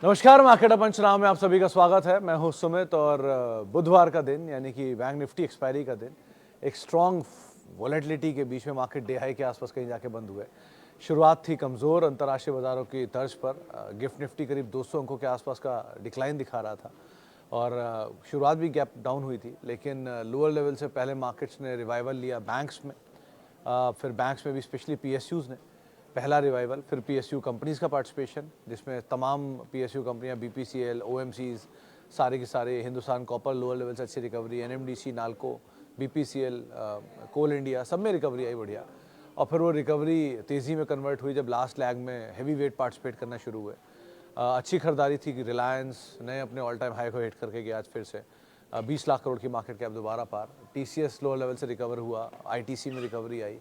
नमस्कार, मार्केट पंचनामा में आप सभी का स्वागत है। मैं हूं सुमित और बुधवार का दिन यानी कि बैंक निफ्टी एक्सपायरी का दिन एक स्ट्रॉन्ग वॉलेटिलिटी के बीच में मार्केट डे हाई के आसपास कहीं जाके बंद हुए। शुरुआत थी कमज़ोर अंतर्राष्ट्रीय बाजारों की तर्ज पर। गिफ्ट निफ्टी करीब 200 अंकों के आसपास का डिक्लाइन दिखा रहा था और शुरुआत भी गैप डाउन हुई थी, लेकिन लोअर लेवल से पहले मार्केट्स ने रिवाइवल लिया बैंक्स में। फिर बैंक्स में भी स्पेशली पीएसयूज़ ने पहला रिवाइवल, फिर पीएसयू कंपनीज़ का पार्टिसिपेशन जिसमें तमाम पीएसयू कंपनियां बीपीसीएल, ओएमसीज, सारे के सारे, हिंदुस्तान कॉपर लोअर लेवल से अच्छी रिकवरी, एनएमडीसी, नाल्को, बीपीसीएल, कोल इंडिया, सब में रिकवरी आई बढ़िया। और फिर वो रिकवरी तेज़ी में कन्वर्ट हुई जब लास्ट लैग में हैवी वेट पार्टिसिपेट करना शुरू हुए। अच्छी खरीदारी थी कि रिलायंस नए अपने ऑल टाइम हाई को हिट करके गया आज फिर से। 20 लाख करोड़ की मार्केट कैप दोबारा पार। टीसीएस लोअर लेवल से रिकवर हुआ, आईटीसी में रिकवरी आई।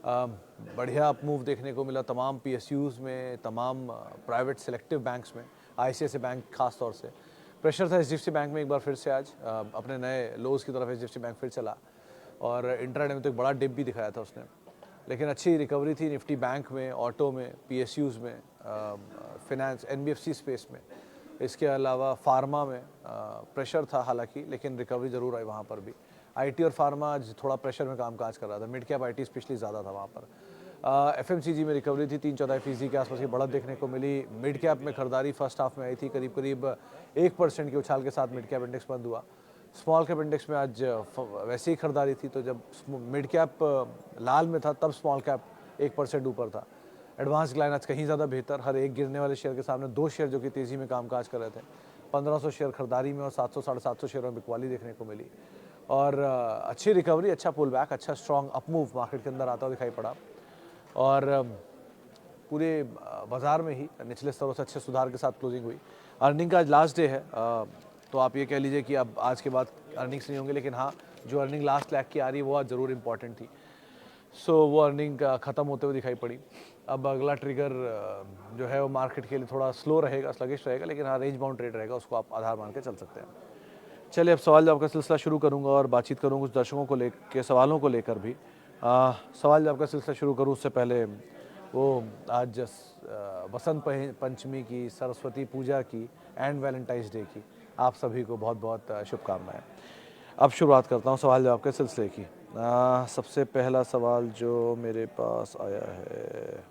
बढ़िया अप मूव देखने को मिला तमाम पीएसयूज़ में, तमाम प्राइवेट सेलेक्टिव बैंक्स में, आईसीआईसीआई बैंक खास तौर से। प्रेशर था एचडीएफसी बैंक में एक बार फिर से आज अपने नए लोज की तरफ एचडीएफसी बैंक फिर चला और इंट्राडे में तो एक बड़ा डिप भी दिखाया था उसने, लेकिन अच्छी रिकवरी थी निफ्टी बैंक में, ऑटो में, पीएसयूज़ में, फिनेंस एनबीएफसी स्पेस में। इसके अलावा फार्मा में प्रेशर था हालांकि, लेकिन रिकवरी ज़रूर आई वहाँ पर भी। आईटी और फार्मा आज थोड़ा प्रेशर में काम काज कर रहा था, मिड कैप आईटी स्पेशली ज़्यादा था वहाँ पर। एफएमसीजी में रिकवरी थी, 3/4% के आसपास की बढ़त देखने को मिली। मिड कैप में खरीदारी फर्स्ट हाफ में आई थी, करीब करीब 1% के उछाल के साथ मिड कैप इंडेक्स बंद हुआ। स्मॉल कैप इंडेक्स में आज वैसे ही खरीदारी थी, तो जब मिड कैप लाल में था तब स्मॉल कैप 1% ऊपर था। एडवांस लाइन आज कहीं ज़्यादा बेहतर, हर एक गिरने वाले शेयर के सामने दो शेयर जो कि तेज़ी में कामकाज कर रहे थे। 1500 शेयर खरीदारी में और 700 साढ़े 700 शेयरों में बिकवाली देखने को मिली और अच्छी रिकवरी, अच्छा पुल बैक, अच्छा स्ट्रॉन्ग अप मूव मार्केट के अंदर आता हुआ दिखाई पड़ा। और पूरे बाजार में ही निचले स्तरों से अच्छे सुधार के साथ क्लोजिंग हुई। अर्निंग का आज लास्ट डे है, तो आप ये कह लीजिए कि अब आज के बाद अर्निंग्स नहीं होंगे, लेकिन हाँ, जो अर्निंग लास्ट लैग की आ रही है वो आज ज़रूर इंपॉर्टेंट थी। सो वो अर्निंग ख़त्म होते हुए दिखाई पड़ी। अब अगला ट्रिगर जो है वो मार्केट के लिए थोड़ा स्लो रहेगा, स्लगिश रहेगा, लेकिन हाँ रेंज बाउंड ट्रेड रहेगा, उसको आप आधार मान के चल सकते हैं। चलिए अब सवाल जवाब का सिलसिला शुरू करूंगा और बातचीत करूंगा कुछ दर्शकों को लेकर, सवालों को लेकर भी। सवाल जवाब का सिलसिला शुरू करूं उससे पहले वो आज बसंत पंचमी की, सरस्वती पूजा की एंड वैलेंटाइंस डे की आप सभी को बहुत बहुत शुभकामनाएं। अब शुरुआत करता हूं सवाल जवाब के सिलसिले की। सबसे पहला सवाल जो मेरे पास आया है,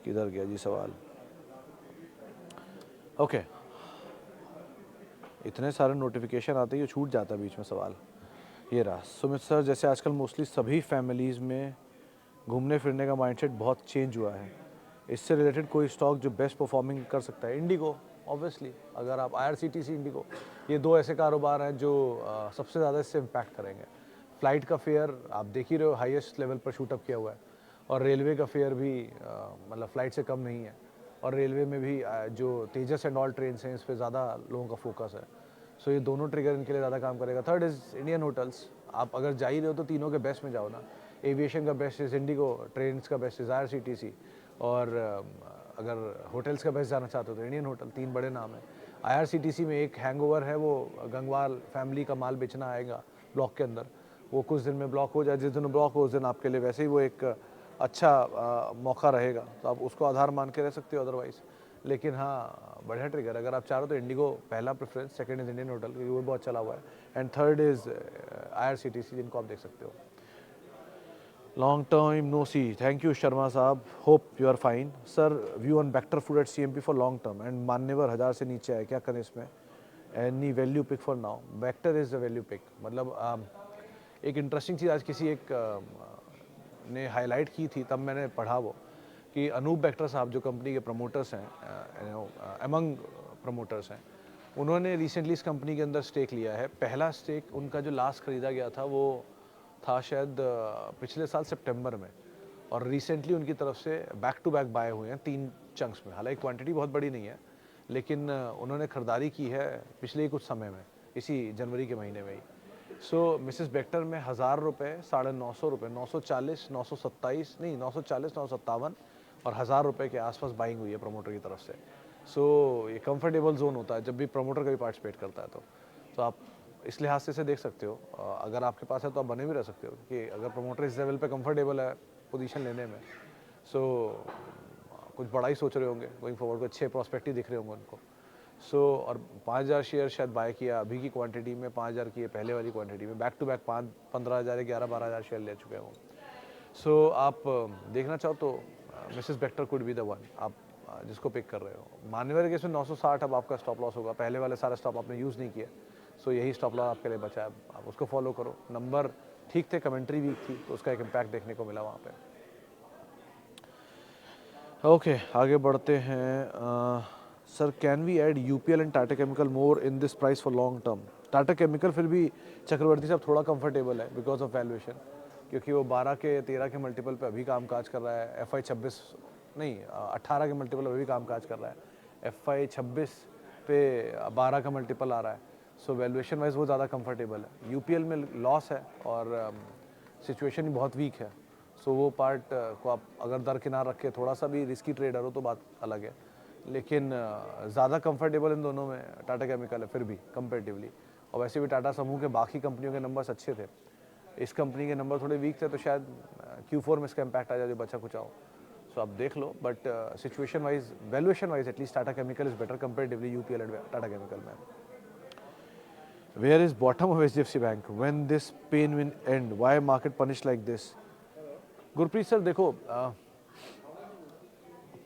किधर गया जी सवाल? ओके, इतने सारे नोटिफिकेशन आते हैं, ये छूट जाता है बीच में सवाल। ये रहा। सुमित सर, जैसे आजकल मोस्टली सभी फैमिलीज़ में घूमने फिरने का माइंडसेट बहुत चेंज हुआ है, इससे रिलेटेड कोई स्टॉक जो बेस्ट परफॉर्मिंग कर सकता है? इंडिगो ऑब्वियसली, अगर आप आईआरसीटीसी, इंडिगो, ये दो ऐसे कारोबार हैं जो सबसे ज़्यादा इससे इम्पैक्ट करेंगे। फ़्लाइट का फेयर आप देख ही रहे हो, हाईएस्ट लेवल पर शूट अप किया हुआ है, और रेलवे का फेयर भी मतलब फ़्लाइट से कम नहीं है, और रेलवे में भी जो तेजस एंड ऑल ट्रेन हैं इस पर ज़्यादा लोगों का फोकस है। सो ये दोनों ट्रिगर इनके लिए ज़्यादा काम करेगा। Third is Indian hotels. आप अगर जा ही रहे हो तो तीनों के बेस्ट में जाओ ना। एविएशन का बेस्ट इज़ इंडिगो, ट्रेन का बेस्ट इज़ आईआरसीटीसी, और अगर होटल्स का बेस्ट जाना चाहते हो तो इंडियन होटल। तीन बड़े नाम हैं। आईआरसीटीसी में एक हैंगओवर है, वो गंगवार फैमिली का माल बेचना आएगा ब्लॉक के अंदर, वो कुछ दिन में ब्लॉक हो जाए, जिस दिन ब्लॉक हो उस दिन आपके लिए वैसे ही वो एक अच्छा मौका रहेगा, तो आप उसको आधार मान के रह सकते हो अदरवाइज़। लेकिन हाँ, बढ़िया ट्रिगर, अगर आप चाह रहे हो तो इंडिगो पहला preference, second is Indian hotel क्योंकि वो बहुत चला हुआ है, एंड थर्ड इज़ आईआरसीटीसी जिनको आप देख सकते हो। Long time no see, thank you Sharma साहब, hope you are fine. Sir, view on Bector food at CMP for long term and Manyavar 1000 से नीचे है, क्या करें इसमें? Any value pick for now? Bector is the value pick. मतलब एक इंटरेस्टिंग चीज़ आज किसी एक ने हाईलाइट की थी, तब मैंने पढ़ा वो, कि अनूप बेक्टर साहब जो कंपनी के प्रमोटर्स हैं, अमंग प्रमोटर्स हैं, उन्होंने रिसेंटली इस कंपनी के अंदर स्टेक लिया है। पहला स्टेक उनका जो लास्ट खरीदा गया था वो था शायद पिछले साल सितंबर में, और रिसेंटली उनकी तरफ से बैक टू बैक बाय हुए हैं 3 चंक्स में। हालांकि क्वांटिटी बहुत बड़ी नहीं है, लेकिन उन्होंने खरीदारी की है पिछले कुछ समय में, इसी जनवरी के महीने में ही। सो मिसेस बेक्टर में 1000 रुपये, 950 रुपये, 940, 927, नहीं 940, 957 और 1000 रुपये के आसपास बाइंग हुई है प्रमोटर की तरफ से। सो ये कंफर्टेबल जोन होता है जब भी प्रमोटर कभी पार्टिसिपेट करता है, तो आप इस लिहाज से इसे देख सकते हो। अगर आपके पास है तो आप बने भी रह सकते हो कि अगर प्रमोटर इस लेवल पे कंफर्टेबल है पोजीशन लेने में, सो कुछ बड़ा ही सोच रहे होंगे, गोइंग फॉरवर्ड को अच्छे प्रॉस्पेक्ट ही दिख रहे होंगे उनको। सो और 5,000 शेयर शायद बाय किया अभी की क्वांटिटी में, 5,000 की पहले वाली क्वांटिटी में, बैक टू बैक 15,000 या 11-12,000 शेयर ले चुके हैं। सो आप देखना चाहो तो Mrs Bector could be the one, आप जिसको पिक कर रहे हो। मान्यवर के केस में 960 अब आपका स्टॉप लॉस होगा, पहले वाले सारे स्टॉप आपने यूज़ नहीं किया, सो यही स्टॉप लॉस आपके लिए बचा है, आप उसको फॉलो करो। नंबर ठीक थे, कमेंट्री वीक थी, तो उसका एक इम्पैक्ट देखने को मिला वहाँ पे। ओके आगे बढ़ते हैं। Sir can we add UPL and Tata chemical more in this price for long term? Tata chemical फिर भी चक्रवर्ती साहब थोड़ा कंफर्टेबल है बिकॉज ऑफ वैल्यूएशन, क्योंकि वो 12 के 13 के मल्टीपल पे अभी काम काज कर रहा है, FY 26 नहीं 18 के मल्टीपल पे अभी काम काज कर रहा है, FY 26 पे 12 का मल्टीपल आ रहा है। सो वैल्यूएशन वाइज वो ज़्यादा कंफर्टेबल है। यूपीएल में लॉस है और सिचुएशन ही बहुत वीक है, सो वो पार्ट को आप अगर दरकिनार रखे, थोड़ा सा भी रिस्की ट्रेडर हो तो बात अलग है, लेकिन ज़्यादा कंफर्टेबल इन दोनों में टाटा केमिकल है फिर भी कंपेरेटिवली। और वैसे भी टाटा समूह के बाकी कंपनियों के नंबर्स अच्छे थे, इस कंपनी के नंबर थोड़े वीक थे, तो शायद Q4 में इसका इम्पैक्ट आ जाए जो बचा कुछ आओ। सो आप देख लो, but situation wise, valuation wise at least Tata chemical is better comparatively UPL and Tata chemical में। Where is bottom of HDFC bank? When this pain will end? Why market punish like this? Gurpreet sir देखो,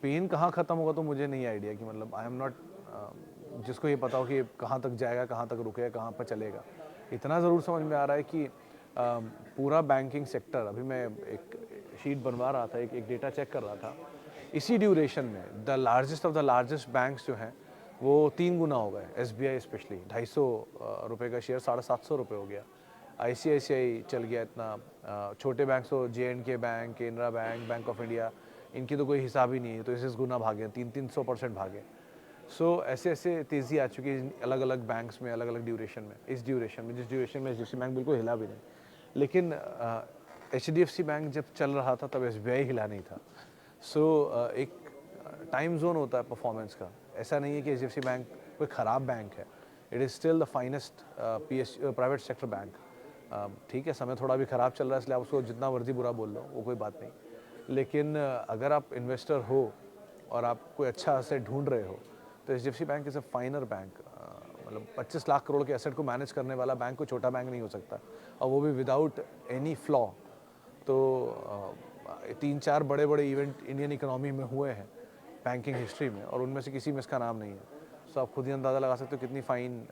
pain कहाँ ख़त्म होगा तो मुझे नहीं idea कि मतलब आई एम नॉट, जिसको ये पता हो कि कहाँ तक जाएगा, कहाँ तक रुकेगा, कहाँ पर चलेगा। इतना ज़रूर समझ में आ रहा है कि पूरा बैंकिंग सेक्टर, अभी मैं एक शीट बनवा रहा था, एक डेटा चेक कर रहा था, इसी ड्यूरेशन में the largest of the largest banks जो हैं वो 3 गुना हो गए। SBI स्पेशली 250 रुपये का शेयर 750 रुपये हो गया। ICICI चल गया इतना, छोटे बैंक तो JNK bank, Canara bank, bank of India, इनकी तो कोई हिसाब ही नहीं है, तो इस गुना भागे, 300-300% भागे। सो ऐसे ऐसे तेज़ी आ चुकी है अलग अलग बैंक्स में, अलग अलग ड्यूरेशन में। इस ड्यूरेशन में, जिस ड्यूरेशन में HDFC बैंक बिल्कुल हिला भी नहीं, लेकिन HDFC बैंक जब चल रहा था तब SBI हिला नहीं था। सो एक टाइम जोन होता है परफॉर्मेंस का, ऐसा नहीं है कि HDFC बैंक कोई ख़राब बैंक है, it is still the finest private sector bank. ठीक है, समय थोड़ा भी ख़राब चल रहा है, इसलिए आप उसको जितना मर्जी बुरा बोल लो, वो कोई बात नहीं, लेकिन अगर आप इन्वेस्टर हो और आप कोई अच्छा एसेट ढूंढ रहे हो तो HDFC bank is a फाइनर bank. मतलब 25 लाख करोड़ के एसेट को मैनेज करने वाला बैंक कोई छोटा बैंक नहीं हो सकता, और वो भी विदाउट एनी फ्लॉ। तो 3-4 बड़े बड़े इवेंट इंडियन इकोनॉमी में हुए हैं बैंकिंग हिस्ट्री में, और उनमें से किसी में इसका नाम नहीं है। सो आप खुद ही अंदाज़ा लगा सकते हो कितनी फ़ाइन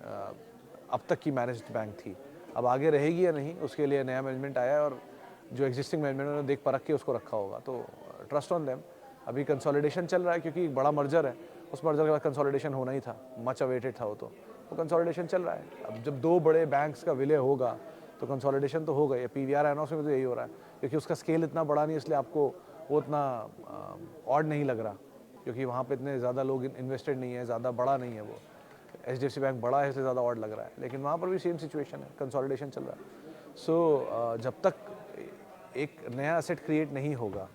अब तक की मैनेज्ड बैंक थी। अब आगे रहेगी या नहीं, उसके लिए नया मैनेजमेंट आया है, और जो एग्जिस्टिंग मैनेजमेंट उन्होंने देख परख के उसको रखा होगा, तो ट्रस्ट ऑन देम। अभी कंसोलिडेशन चल रहा है क्योंकि बड़ा मर्जर है, उस मर्जर के बाद कंसोलिडेशन होना ही था, मच अवेटेड था वो, तो कंसोलिडेशन चल रहा है। अब जब 2 बड़े बैंक्स का विलय होगा तो कंसोलिडेशन तो होगा। ये PVR एनॉस में तो यही हो रहा है, क्योंकि उसका स्केल इतना बड़ा नहीं, इसलिए आपको वो उतना ऑड नहीं लग रहा, क्योंकि वहाँ पे इतने ज़्यादा लोग इन्वेस्टेड नहीं है, ज़्यादा बड़ा नहीं है वो। HDFC बैंक बड़ा है इसलिए ज़्यादा ऑड लग रहा है, लेकिन वहाँ पर भी सेम सिचुएशन है, कंसोलिडेशन चल रहा है। सो जब तक एक नया एसेट क्रिएट नहीं होगा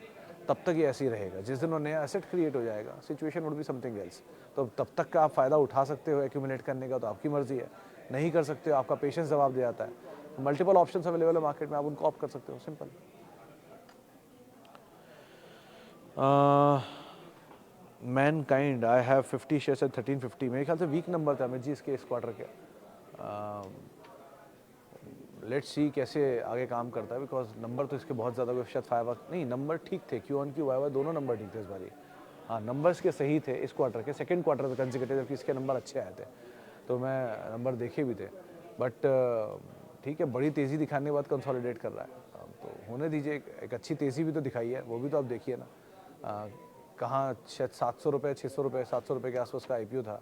तब तक ये ऐसे ही रहेगा। जिस दिन वो नया एसेट क्रिएट हो जाएगा, situation would be something else. तो तब तक का आप फ़ायदा उठा सकते हो एक्यूमुलेट करने का, तो आपकी मर्जी है, नहीं कर सकते हो, आपका पेशेंस जवाब दे जाता है। मल्टीपल ऑप्शंस अवेलेबल है मार्केट में, आप उनको ऑप्ट कर सकते हो, simple. Mankind I have 50 shares at 1350। मेरे ख्याल से वीक नंबर था अमित जी इसके इस क्वार्टर के। लेट्स सी कैसे आगे काम करता है, बिकॉज नंबर तो इसके बहुत ज़्यादा, शायद 5 नहीं, नंबर ठीक थे, Q1 Q YY दोनों नंबर ठीक थे इस बारी। हाँ, नंबर्स के सही थे इस क्वार्टर के, सेकंड क्वार्टर में कंसेक्यूटिव, जबकि इसके नंबर अच्छे आए थे, तो मैं नंबर देखे भी थे। बट ठीक है, बड़ी तेज़ी दिखाने के बाद कंसोलिडेट कर रहा है, तो होने दीजिए। एक अच्छी तेज़ी भी तो दिखाई है, वो भी तो आप देखिए ना। कहाँ शायद 700 रुपये, 600 रुपये, 700 रुपये के आसपास का IPO था,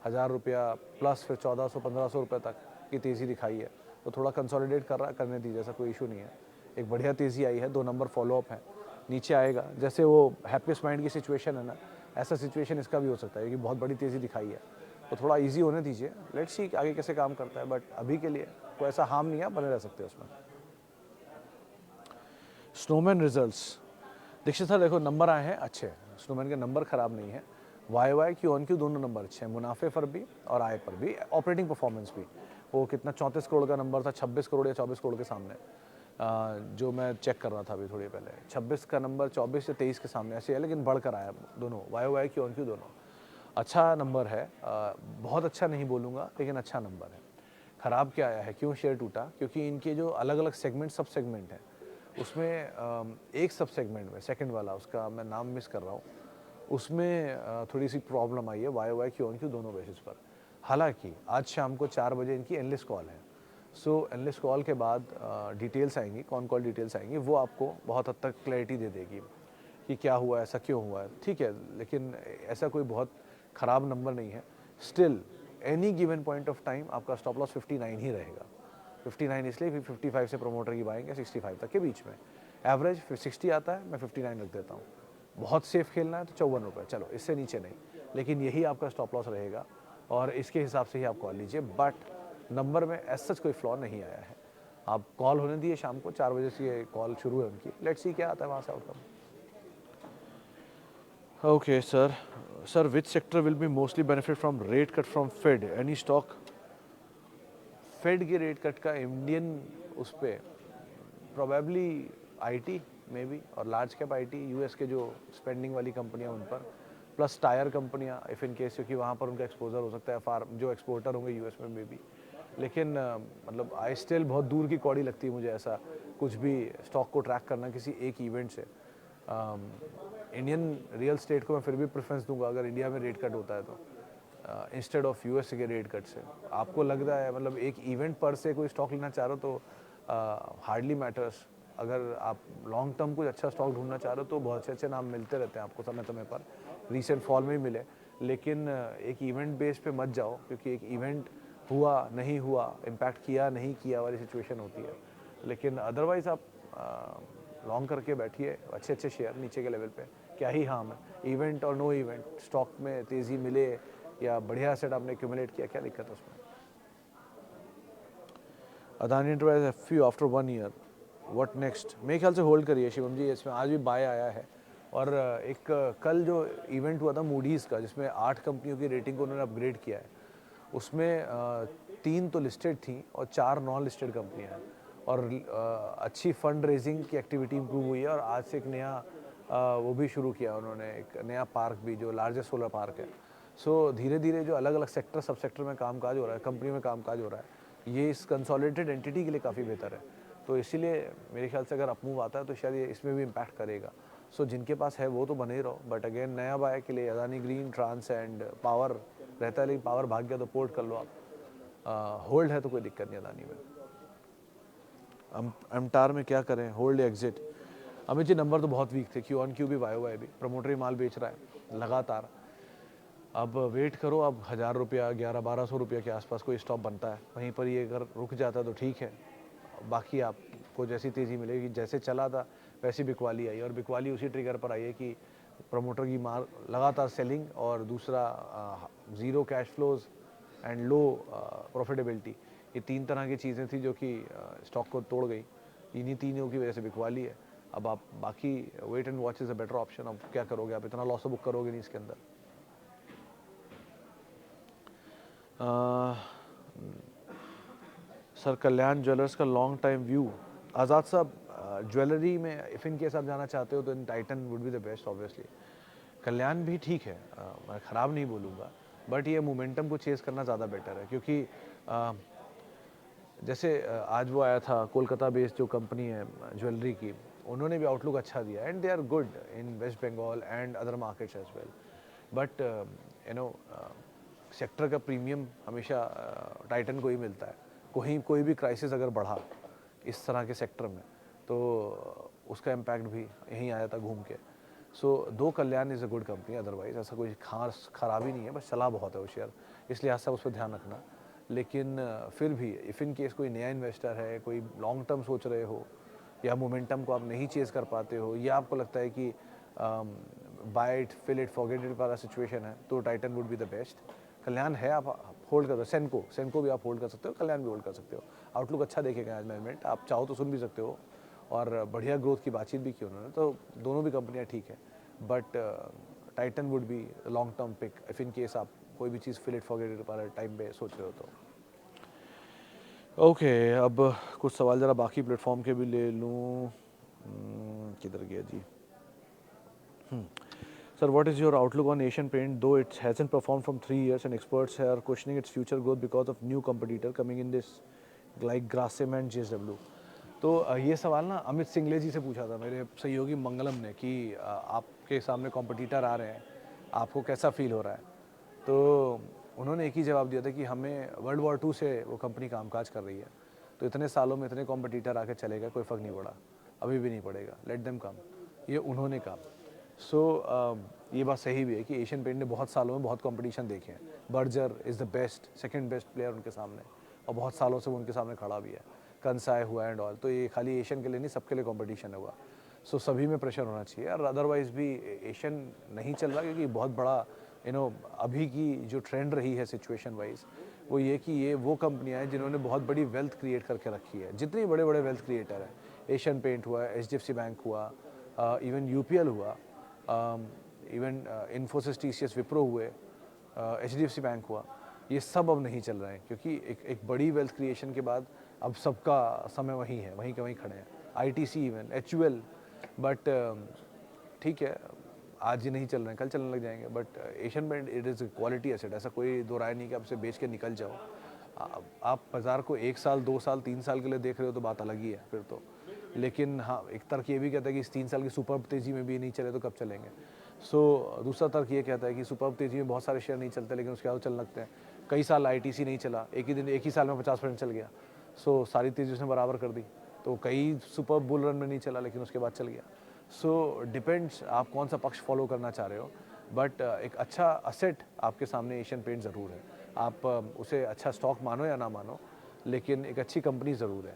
1000 रुपया प्लस, फिर 1400-1500 रुपये तक की तेज़ी दिखाई है, तो थोड़ा कंसोलिडेट कर रहा है, करने दीजिए, ऐसा कोई इशू नहीं है। एक बढ़िया तेज़ी आई है, 2 नंबर फॉलोअप है, नीचे आएगा। जैसे वो हैप्पीएस्ट माइंड की सिचुएशन है ना, ऐसा सिचुएशन इसका भी हो सकता है, कि बहुत बड़ी तेज़ी दिखाई है, तो थोड़ा ईजी होने दीजिए। लेट्स सी आगे कैसे काम करता है, बट अभी के लिए कोई ऐसा हार्म नहीं है, बने रह सकते हैं उसमें। स्नोमैन रिजल्ट्स, दीक्षित सर देखो नंबर आए हैं अच्छे, स्नोमैन के नंबर खराब नहीं है, YY Q1 Q दोनों नंबर अच्छे हैं, मुनाफे पर भी और आय पर भी, ऑपरेटिंग परफॉर्मेंस भी। वो कितना 34 करोड़ का नंबर था 26 करोड़ या 24 करोड़ के सामने, जो मैं चेक कर रहा था अभी थोड़ी पहले, 26 का नंबर 24 या 23 के सामने ऐसे है, लेकिन बढ़कर आया दोनों, Y Y Q on Q दोनों। अच्छा नंबर है, बहुत अच्छा नहीं बोलूँगा, लेकिन अच्छा नंबर है। ख़राब क्या आया है, क्यों शेयर टूटा? क्योंकि इनके जो अलग अलग सेगमेंट, सब सेगमेंट हैं, उसमें एक सब सेगमेंट में, सेकंड वाला, उसका मैं नाम मिस कर रहा हूँ, उसमें थोड़ी सी प्रॉब्लम आई है Y Y Q on Q दोनों बेसिस पर। हालांकि आज शाम को 4 बजे इनकी एनालिस्ट कॉल है, सो एनालिस्ट कॉल के बाद डिटेल्स आएंगी, कौन कॉल डिटेल्स आएंगी, वो आपको बहुत हद तक क्लैरिटी दे देगी कि क्या हुआ, ऐसा क्यों हुआ है, ठीक है। लेकिन ऐसा कोई बहुत ख़राब नंबर नहीं है। Still any given point of time आपका स्टॉप लॉस 59 ही रहेगा। 59 इसलिए फिर 55 से प्रमोटर की बाइंग है 65 तक के बीच में। एवरेज फिर 60 आता है, मैं 59 रख देता हूँ। बहुत सेफ खेलना है तो 54 रुपये, चलो इससे नीचे नहीं, लेकिन यही आपका स्टॉप लॉस रहेगा और इसके हिसाब से ही आप कॉल लीजिए। बट नंबर में एज सच कोई फ्लॉ नहीं आया है। आप कॉल होने दिए, शाम को 4 बजे से ये कॉल शुरू है उनकी, लेट्स सी क्या आता है वहाँ से outcome. Okay, sir. Sir, which sector will be mostly benefit from rate cut from Fed? Any stock? Fed की रेट कट का इंडियन उस पे प्रोबेबली आईटी मे बी, और लार्ज कैप आईटी, यूएस के जो स्पेंडिंग वाली कंपनियां उन पर, प्लस टायर कंपनियां इफ़ इन केस, क्योंकि वहाँ पर उनका एक्सपोजर हो सकता है, फार्म जो एक्सपोर्टर होंगे यूएस में मे बी। लेकिन मतलब आई स्टिल बहुत दूर की कौड़ी लगती है मुझे ऐसा कुछ भी स्टॉक को ट्रैक करना किसी एक इवेंट से। इंडियन रियल स्टेट को मैं फिर भी प्रेफरेंस दूंगा अगर इंडिया में रेट कट होता है तो, इंस्टेड ऑफ यूएस के रेट कट से। आपको लग रहा है मतलब एक इवेंट पर से कोई स्टॉक लेना चाह रहे हो तो हार्डली मैटर्स। अगर आप लॉन्ग टर्म कुछ अच्छा स्टॉक ढूंढना चाह रहे हो तो बहुत अच्छे नाम मिलते रहते हैं आपको समय समय पर, रिसेंट फॉल में ही मिले। लेकिन एक इवेंट बेस पे मत जाओ, क्योंकि एक इवेंट हुआ नहीं हुआ, इम्पैक्ट किया नहीं किया वाली सिचुएशन होती है। लेकिन अदरवाइज़ आप लॉन्ग करके बैठिए अच्छे अच्छे शेयर नीचे के लेवल पे, क्या ही हार्म है। इवेंट और नो इवेंट, स्टॉक में तेज़ी मिले या बढ़िया सेट आपने एक्यूमुलेट किया, क्या दिक्कत है उसमें। Adani enterprise FU after 1 year, what next? मेरे ख्याल से होल्ड करिए शिवम जी, इसमें आज भी बाय आया है। और एक कल जो इवेंट हुआ था मूडीज़ का, जिसमें 8 कंपनियों की रेटिंग को उन्होंने अपग्रेड किया है, उसमें 3 तो लिस्टेड थी और 4 नॉन लिस्टेड कंपनियाँ हैं। और अच्छी फंड रेजिंग की एक्टिविटी इंप्रूव हुई है, और आज से एक नया वो भी शुरू किया उन्होंने, एक नया पार्क भी, जो लार्जेस्ट सोलर पार्क है। सो धीरे धीरे जो अलग अलग सेक्टर, सब सेक्टर में कामकाज हो रहा है, कंपनी में कामकाज हो रहा है, ये इस कंसोलिडेटेड एंटिटी के लिए काफ़ी बेहतर है। तो इसीलिए मेरे ख्याल से अगर अपमूव आता है तो शायद ये इसमें भी इम्पैक्ट करेगा। सो जिनके पास है वो तो बने ही रहो, बट अगेन नया बाय के लिए Adani green, trans and power रहता है, लेकिन पावर भाग गया तो पोर्ट कर लो आप। होल्ड है तो कोई दिक्कत नहीं अदानी में। एमटार में क्या करें, hold exit? Amit ji number तो बहुत वीक थे, क्यू ऑन क्यू भी, वाई वाई भी, प्रमोटर ही माल बेच रहा है लगातार। अब वेट करो, अब 1000 रुपया, 1100-1200 रुपये के आसपास कोई स्टॉप बनता है, वहीं पर ये अगर रुक जाता है तो ठीक है। बाकी आपको जैसी तेज़ी मिलेगी, जैसे चला था वैसी बिकवाली आई, और बिकवाली उसी ट्रिगर पर आई है कि प्रमोटर की माल लगातार सेलिंग, और दूसरा zero cash flows and low profitability, ये 3 तरह की चीज़ें थी जो कि स्टॉक को तोड़ गई। इन्हीं तीनों की वजह से बिकवाली है। अब आप बाकी wait and watch is a better option. अब क्या करोगे आप, इतना लॉस तो बुक करोगे नहीं इसके अंदर। सर कल्याण ज्वेलर्स का लॉन्ग टाइम व्यू। आज़ाद साहब, ज्वेलरी में इफ़ इन केस आप जाना चाहते हो तो in Titan would be the best obviously. Kalyan भी ठीक है, मैं ख़राब नहीं बोलूँगा, बट ये मोमेंटम को चेज़ करना ज़्यादा बेटर है। क्योंकि जैसे आज वो आया था कोलकाता बेस्ड जो कंपनी है ज्वेलरी की, उन्होंने भी आउटलुक अच्छा दिया, and they are good in West Bengal and other markets as well. But you know sector का प्रीमियम हमेशा टाइटन को ही मिलता है। कोई भी क्राइसिस अगर बढ़ा इस तरह के सेक्टर में तो उसका इम्पैक्ट भी यहीं आया था घूम के। So though Kalyan is a good company, otherwise ऐसा कोई खास खराबी नहीं है, बस चला बहुत है वो शेयर, इसलिए आज सब उस पर ध्यान रखना। लेकिन फिर भी इफ़ इन केस कोई नया इन्वेस्टर है, कोई लॉन्ग टर्म सोच रहे हो, या मोमेंटम को आप नहीं चेज़ कर पाते हो, या आपको लगता है कि buy it, fill it, forget it वाला सिचुएशन है, तो Titan would be the best. Kalyan है, आप होल्ड कर सकते हो। सेनको भी आप होल्ड कर सकते हो, कल्याण भी होल्ड कर सकते हो। आउटलुक अच्छा देखेगा आज मैनेजमेंट, आप चाहो तो सुन भी सकते हो, और बढ़िया ग्रोथ की बातचीत भी की उन्होंने, तो दोनों भी कंपनियां ठीक है। But Titan would be long term pick if in case आप कोई भी चीज़ फिल इट फॉरगेट इट वाले टाइम पे सोच रहे हो तो। ओके अब कुछ सवाल ज़रा बाकी प्लेटफॉर्म के भी ले लूँ। किधर गया जी? Sir, what is your outlook on Asian Paint? Though it hasn't performed from 3 years and experts are questioning its future growth because of new competitor coming in this like Grasim and JSW. तो ये सवाल ना अमित सिंगले जी से पूछा था मेरे सहयोगी मंगलम ने कि आपके सामने कॉम्पिटिटर आ रहे हैं, आपको कैसा फील हो रहा है? तो उन्होंने एक ही जवाब दिया था कि हमें वर्ल्ड वॉर 2 से वो कंपनी कामकाज कर रही है, तो इतने सालों में इतने कॉम्पिटिटर आके चलेगा, कोई फ़र्क नहीं पड़ा, अभी भी नहीं पड़ेगा, लेट देम कम, ये उन्होंने कहा। ये बात सही भी है कि एशियन पेंट ने बहुत सालों में बहुत कंपटीशन देखे हैं। Berger is the best, second best player उनके सामने, और बहुत सालों से वो उनके सामने खड़ा भी है। कंसाई हुआ एंड ऑल, तो ये खाली एशियन के लिए नहीं, सबके लिए कंपटीशन हुआ। सभी में प्रेशर होना चाहिए, और अदरवाइज भी एशियन नहीं चल रहा, क्योंकि बहुत बड़ा अभी की जो ट्रेंड रही है सिचुएशन वाइज, वो ये कि ये वो कंपनियां हैं जिन्होंने बहुत बड़ी वेल्थ क्रिएट करके रखी है। जितने बड़े बड़े वेल्थ क्रिएटर हैं, एशियन पेंट हुआ, HDFC बैंक हुआ, इवन UPL हुआ, इवन इन्फोसिस, TCS, विप्रो हुए, HDFC बैंक हुआ, ये सब अब नहीं चल रहे हैं, क्योंकि एक बड़ी वेल्थ क्रिएशन के बाद अब सबका समय वहीं है, वहीं के वहीं खड़े हैं। ITC, इवन HUL, बट ठीक है, आज ही नहीं चल रहे हैं, कल चलने लग जाएंगे। But Asian paint it is quality asset, ऐसा कोई दो राय नहीं कि आप इसे बेच के निकल जाओ। आप बाज़ार को 1 साल, 2 साल, 3 साल के लिए देख रहे हो तो बात अलग ही है फिर तो। लेकिन हाँ, एक तर्क ये भी कहता है कि इस 3 साल की सुपर्ब तेज़ी में भी नहीं चले तो कब चलेंगे। दूसरा तर्क ये कहता है कि सुपर्ब तेज़ी में बहुत सारे शेयर नहीं चलते, लेकिन उसके बाद चल लगते हैं। कई साल ITC नहीं चला, एक ही साल में 50% चल गया, सारी तेज़ी उसने बराबर कर दी। तो कई सुपर्ब बुल रन में नहीं चला, लेकिन उसके बाद चल गया। डिपेंड्स आप कौन सा पक्ष फॉलो करना चाह रहे हो, बट एक अच्छा असेट आपके सामने एशियन पेंट ज़रूर है। आप उसे अच्छा स्टॉक मानो या ना मानो, लेकिन एक अच्छी कंपनी ज़रूर है।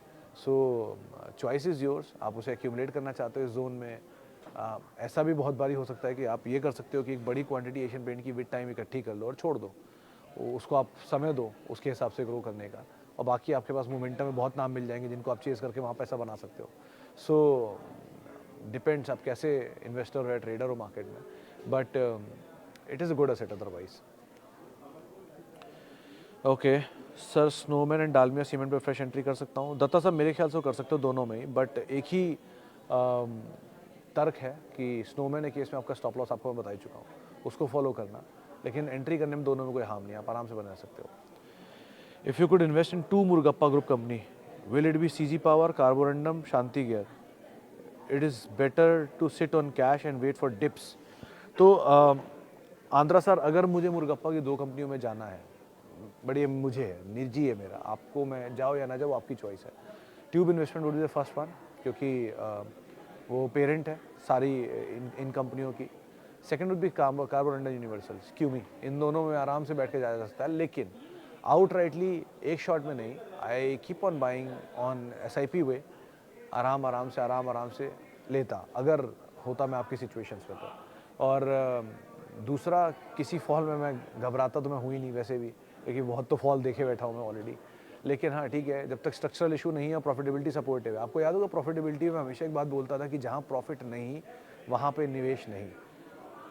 चॉइस इज़ योर्स, आप उसे एक्यूमुलेट करना चाहते हो इस जोन में। ऐसा भी बहुत बारी हो सकता है कि आप ये कर सकते हो कि एक बड़ी क्वांटिटी एशियन पेंट की विद टाइम इकट्ठी कर लो और छोड़ दो, उसको आप समय दो उसके हिसाब से ग्रो करने का, और बाकी आपके पास मोमेंटम में बहुत नाम मिल जाएंगे जिनको आप चेस करके वहाँ पैसा बना सकते हो। डिपेंड्स आप कैसे इन्वेस्टर हो या ट्रेडर हो मार्केट में, but it is a good asset otherwise. Okay sir, Snowman and Dalmia cement पे फ्रेश एंट्री कर सकता हूँ? दत्ता साहब, मेरे ख्याल से कर सकते हो दोनों में ही, बट एक ही तर्क है कि स्नोमैन के केस में आपका स्टॉप लॉस आपको मैं बता ही चुका हूँ, उसको फॉलो करना, लेकिन एंट्री करने में दोनों में कोई हार्म नहीं है, आप आराम से बना सकते हो। If you could invest in 2 Murugappa group company, will it be CG power, Carborundum, Shanti gear? It is better to sit on cash and wait for dips. तो आंध्रा सर, अगर मुझे मुरगप्पा की 2 कंपनियों में जाना है, बड़ी मुझे है, निजी है मेरा, आपको मैं जाओ या ना जाओ आपकी चॉइस है। Tube investment would be the first one, क्योंकि वो पेरेंट है सारी इन कंपनियों की। Second would be Carborundum, universals, CUMI, इन दोनों में आराम से बैठ के जाया जा सकता है, लेकिन आउटराइटली एक शॉट में नहीं। I keep on buying on SIP वे, आराम से लेता, अगर होता मैं आपकी सिचुएशंस में तो। और दूसरा, किसी फॉल में मैं घबराता तो मैं हुई नहीं वैसे भी, क्योंकि बहुत तो फॉल देखे बैठा हूँ मैं ऑलरेडी। लेकिन हाँ ठीक है, जब तक स्ट्रक्चरल इशू नहीं है और प्रॉफिटेबिलिटी सपोर्टिव है। आपको याद होगा प्रॉफिटेबिलिटी में हमेशा एक बात बोलता था कि जहाँ प्रॉफिट नहीं वहाँ पे निवेश नहीं।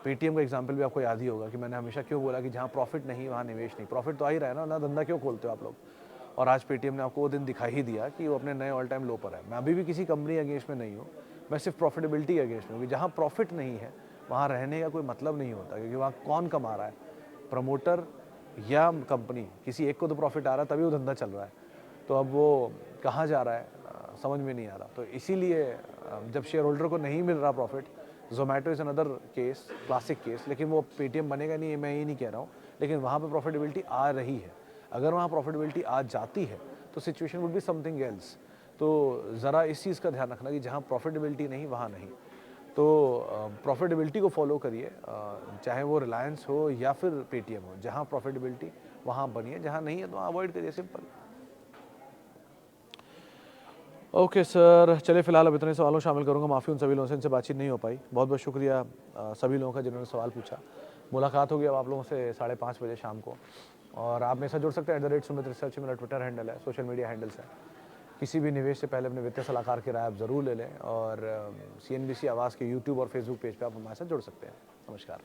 पेटीएम का एग्जांपल भी आपको याद ही होगा कि मैंने हमेशा क्यों बोला कि जहाँ प्रॉफिट नहीं वहाँ निवेश नहीं। प्रॉफिट तो आ ही रहा है ना धंधा क्यों खोलते हो आप लोग? और आज पेटीएम ने आपको वो दिन दिखा ही दिया कि वो अपने नए ऑल टाइम लो पर है। मैं अभी भी किसी कंपनी अगेंस्ट में नहीं हूँ, मैं सिर्फ प्रॉफिटेबिलिटी अगेंस्ट में हूँ कि जहाँ प्रॉफिट नहीं है वहाँ रहने का कोई मतलब नहीं होता, क्योंकि वहाँ कौन कमा रहा है, प्रमोटर या कंपनी? किसी एक को तो प्रॉफिट आ रहा है तभी वो धंधा चल रहा है, तो अब वो कहाँ जा रहा है समझ में नहीं आ रहा। तो इसीलिए जब शेयर होल्डर को नहीं मिल रहा profit, Zomato is another case, classic case, लेकिन वो पेटीएम बनेगा नहीं, मैं ये नहीं कह रहा हूँ, लेकिन वहाँ पे प्रॉफिटेबिलिटी आ रही है। अगर वहाँ प्रॉफिटेबिलिटी आ जाती है तो situation would be something else. तो ज़रा इस चीज़ का ध्यान रखना कि जहाँ प्रॉफिटेबिलिटी नहीं वहाँ नहीं। तो प्रॉफिटेबिलिटी को फॉलो करिए, चाहे वो रिलायंस हो या फिर पेटीएम हो, जहाँ प्रॉफिटेबिलिटी वहाँ बनिए, जहाँ नहीं है तो अवॉइड करिए, सिंपल। ओके सर, चलिए फिलहाल अब इतने सवालों शामिल करूंगा, माफ़ी उन सभी लोगों से इनसे बातचीत नहीं हो पाई। बहुत बहुत शुक्रिया सभी लोगों का जिन्होंने सवाल पूछा। मुलाकात होगी अब आप लोगों से 5:30 बजे शाम को, और आप मेरे साथ जुड़ सकते हैं @सुमित रिसर्च, मेरा ट्विटर हैंडल है, सोशल मीडिया हैंडल्स है। किसी भी निवेश से पहले अपने वित्तीय सलाहकार की राय आप ज़रूर ले लें, और CNBC आवाज़ के यूट्यूब और फेसबुक पेज पर आप हमारे साथ जुड़ सकते हैं। नमस्कार।